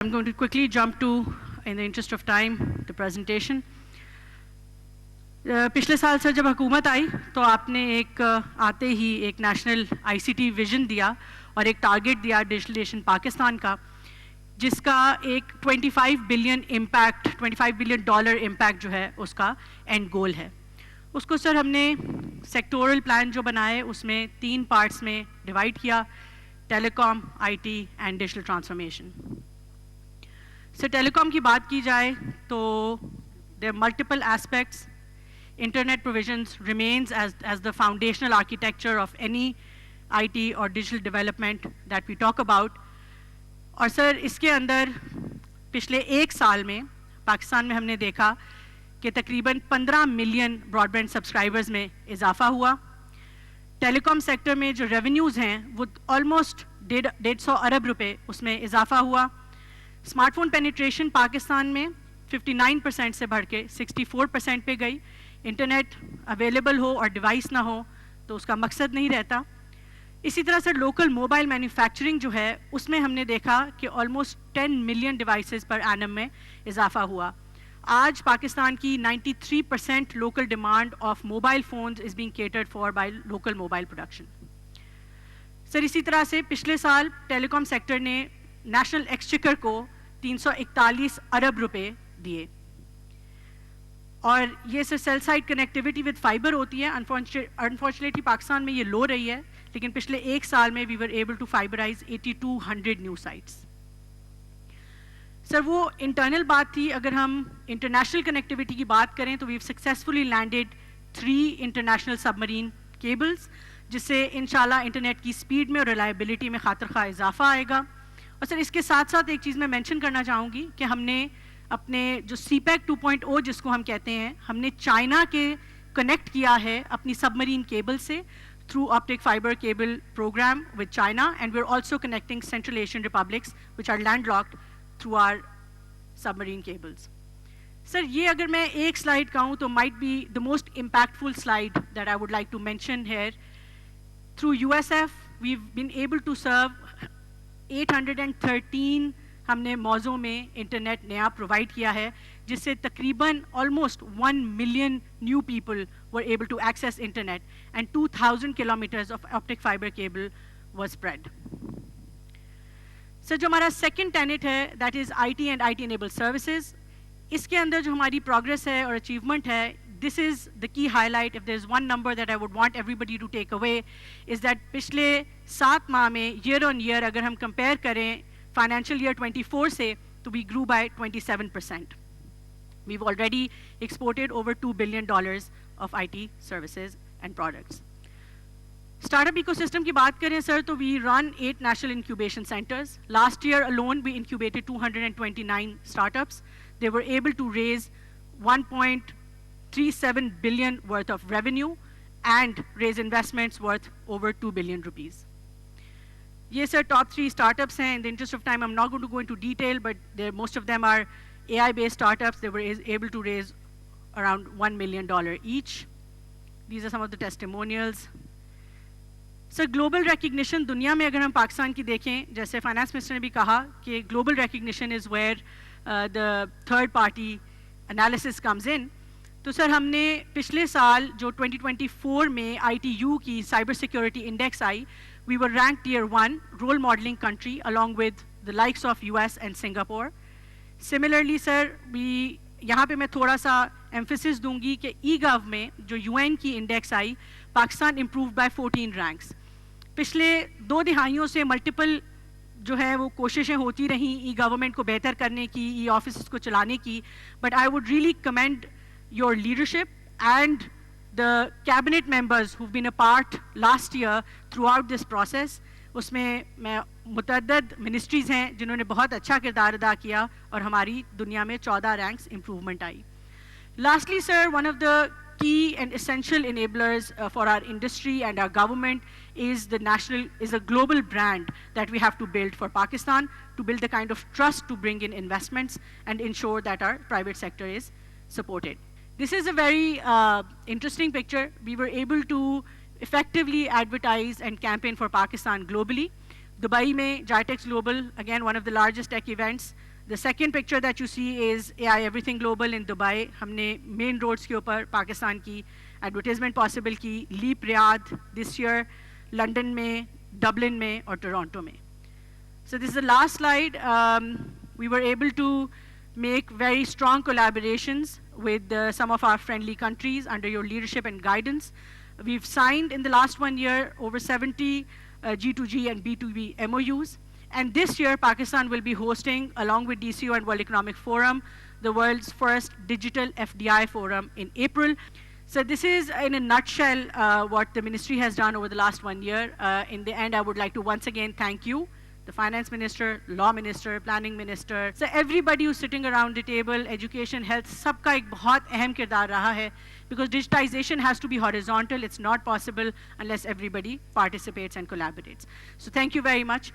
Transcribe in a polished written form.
I'm going to quickly jump to, in the interest of time, the presentation. पिछले साल sir जब हुकूमत आई तो आपने एक आते ही एक नेशनल आईसीटी विजन दिया और एक टारगेट दिया डिजिटलाइजेशन पाकिस्तान का, जिसका एक 25 बिलियन डॉलर इम्पैक्ट जो है उसका एंड गोल है. उसको सर हमने सेक्टोरल प्लान जो बनाए उसमें 3 पार्ट्स में डिवाइड किया: telecom, IT and digital transformation. Sir telecom की बात की जाए तो there multiple aspects. Internet provisions remains as the foundational architecture of any IT or digital development that we talk about. और सर इसके अंदर पिछले 1 साल में पाकिस्तान में हमने देखा कि तकरीबन 15 मिलियन ब्रॉडबैंड सब्सक्राइबर्स में इजाफा हुआ. टेलीकॉम सेक्टर में जो रेवेन्यूज़ हैं वो ऑलमोस्ट 150 अरब रुपए उसमें इजाफा हुआ. स्मार्टफोन पेनिट्रेशन पाकिस्तान में 59% से बढ़ के 64% पे गई. इंटरनेट अवेलेबल हो और डिवाइस ना हो तो उसका मकसद नहीं रहता. इसी तरह से लोकल मोबाइल मैन्युफैक्चरिंग जो है उसमें हमने देखा कि almost 10 million devices per annum में इजाफा हुआ. आज पाकिस्तान की 93% local demand of mobile phones is being catered for by local mobile production. Sir इसी तरह से पिछले साल टेलीकॉम सेक्टर ने नेशनल एक्सचेकर को 341 अरब रुपए दिए. और ये sir sell side connectivity with fibre होती है. अनफॉर्चुनेटली पाकिस्तान में ये लो रही है, लेकिन पिछले 1 साल में we were able to fiberise 8200 new sites. Sir वो इंटरनल बात थी. अगर हम इंटरनेशनल कनेक्टिविटी की बात करें तो we have successfully landed 3 international submarine cables, जिससे इंशाल्लाह इंटरनेट की स्पीड में और रिलायबिलिटी में खातिर खा इजाफा आएगा. और सर इसके साथ साथ एक चीज़ मैं मेंशन करना चाहूँगी कि हमने अपने जो CPEC 2.0 जिसको हम कहते हैं, हमने चाइना के कनेक्ट किया है अपनी सबमरीन केबल से through optic fibre cable program with China, and we are also connecting central Asian republics which are landlocked through our submarine cables. Sir ये अगर मैं एक स्लाइड कहूँ तो might be the most impactful slide that I would like to mention here. Through USF we have been able to serve 813 हमने मौज़ों में internet नया provide किया है, जिससे तकरीबन almost 1 million new people were able to access internet and 2000 kilometres of optic fibre cable was spread. Sir जो हमारा second tenet है that is IT and IT enabled services. इसके अंदर जो हमारी प्रोग्रेस है और अचीवमेंट है, this is the key highlight. If there is one number that I would want everybody to take away is that पिछले 7 माह में ईयर ऑन ईयर अगर हम कंपेयर करें फाइनेंशियल ईयर 24 से, तो we grew by 27%. We have already exported over $2 billion of IT services and products. Startup ecosystem की बात करें सर तो we run 8 national incubation centres. Last year alone we incubated 229 startups. They were able to raise 1.37 billion worth of revenue and raise investments worth over 2 billion rupees. Yes, sir, top 3 startups हैं. In the interest of time, I'm not going to go into detail, but most of them are AI-based startups. They were able to raise around $1 million each. These are some of the testimonials. Sir, global recognition, दुनिया में अगर हम पाकिस्तान की देखें, जैसे finance minister ने भी कहा कि global recognition is where the third party analysis comes in. तो सर हमने पिछले साल जो 2024 में ITU की cyber security index I, we were ranked tier 1 role modeling country along with the likes of US and Singapore. Similarly sir, यहाँ पे मैं थोड़ा सा emphasis दूंगी कि eGov में जो UN की index I, Pakistan improved by 14 ranks. पिछले 2 दिहाइयों से मल्टीपल जो है वो कोशिशें होती रहीं e-गवर्नमेंट को बेहतर करने की, e-ऑफिस को चलाने की, but I would really commend your leadership and the cabinet members who've been a part last year throughout this process. उसमें मैं मुतअद्दिद मिनिस्ट्रीज़ हैं जिन्होंने बहुत अच्छा किरदार अदा किया और हमारी दुनिया में 14 ranks improvement I. Lastly sir, one of the key and essential enablers for our industry and our government is a global brand that we have to build for Pakistan, to build the kind of trust to bring in investments and ensure that our private sector is supported. This is a very interesting picture. We were able to effectively advertise and campaign for Pakistan globally. Dubai mein GITEX Global, again one of the largest tech events, The second picture that you see is AI Everything Global in Dubai. हमने main roads के ऊपर पाकिस्तान की advertisement possible की, Leap Riyadh this year, London में, Dublin में और Toronto में. So this is the last slide. We were able to make very strong collaborations with some of our friendly countries under your leadership and guidance. We've signed in the last 1 year over 70 G2G and B2B MOUs. And this year, Pakistan will be hosting, along with DCO and World Economic Forum, the world's first digital FDI forum in April. So this is, in a nutshell, what the ministry has done over the last 1 year. In the end, I would like to once again thank you, the finance minister, law minister, planning minister. So everybody who's sitting around the table, education, health, सबका एक बहुत अहम किरदार रहा है, because digitization has to be horizontal. It's not possible unless everybody participates and collaborates. So thank you very much.